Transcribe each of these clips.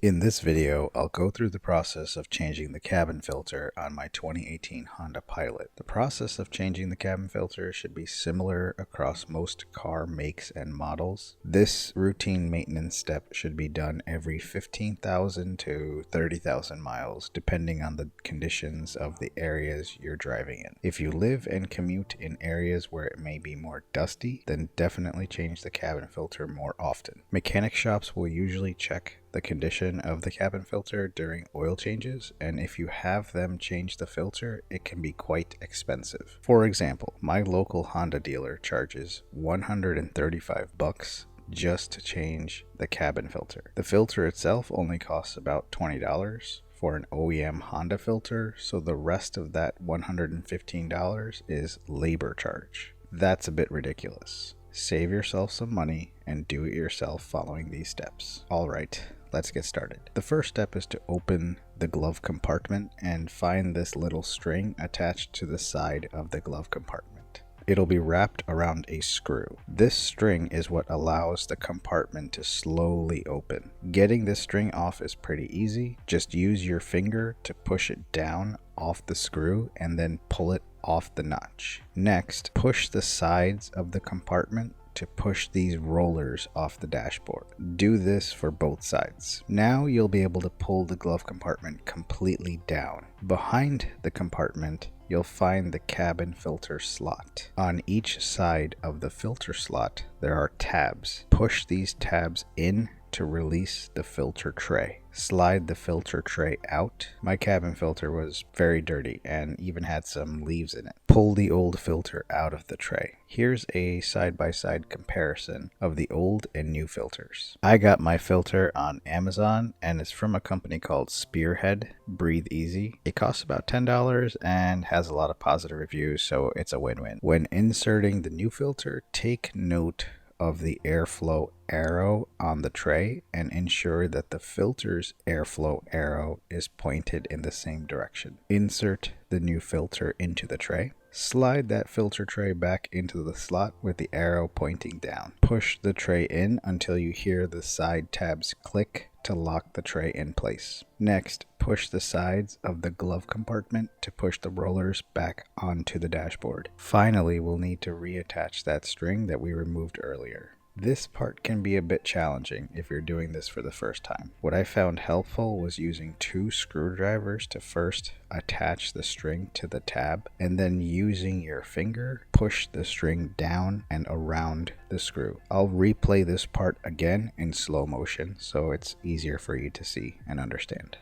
In this video, I'll go through the process of changing the cabin filter on my 2018 Honda Pilot. The process of changing the cabin filter should be similar across most car makes and models. This routine maintenance step should be done every 15,000 to 30,000 miles, depending on the conditions of the areas you're driving in. If you live and commute in areas where it may be more dusty, then definitely change the cabin filter more often. Mechanic shops will usually check the condition of the cabin filter during oil changes, and if you have them change the filter, it can be quite expensive. For example, my local Honda dealer charges $135 just to change the cabin filter. The filter itself only costs about $20 for an OEM Honda filter, so the rest of that $115 is labor charge. That's a bit ridiculous. Save yourself some money and do it yourself following these steps. Alright, let's get started. The first step is to open the glove compartment and find this little string attached to the side of the glove compartment. It'll be wrapped around a screw. This string is what allows the compartment to slowly open. Getting this string off is pretty easy. Just use your finger to push it down off the screw and then pull it off the notch. Next, push the sides of the compartment to push these rollers off the dashboard. Do this for both sides. Now you'll be able to pull the glove compartment completely down. Behind the compartment, you'll find the cabin filter slot. On each side of the filter slot, there are tabs. Push these tabs in to release the filter tray. Slide the filter tray out. My cabin filter was very dirty and even had some leaves in it. Pull the old filter out of the tray. Here's a side-by-side comparison of the old and new filters. I got my filter on Amazon and it's from a company called Spearhead Breathe Easy. It costs about $10 and has a lot of positive reviews, so it's a win-win. When inserting the new filter, take note of the airflow arrow on the tray and ensure that the filter's airflow arrow is pointed in the same direction. Insert the new filter into the tray. Slide that filter tray back into the slot with the arrow pointing down. Push the tray in until you hear the side tabs click to lock the tray in place. Next, push the sides of the glove compartment to push the rollers back onto the dashboard. Finally, we'll need to reattach that string that we removed earlier. This part can be a bit challenging if you're doing this for the first time. What I found helpful was using 2 screwdrivers to first attach the string to the tab, and then using your finger, push the string down and around the screw. I'll replay this part again in slow motion so it's easier for you to see and understand.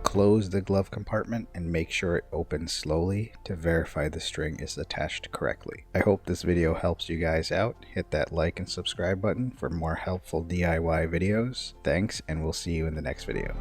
Close the glove compartment and make sure it opens slowly to verify the string is attached correctly. I hope this video helps you guys out. Hit that like and subscribe button for more helpful DIY videos. Thanks, and we'll see you in the next video.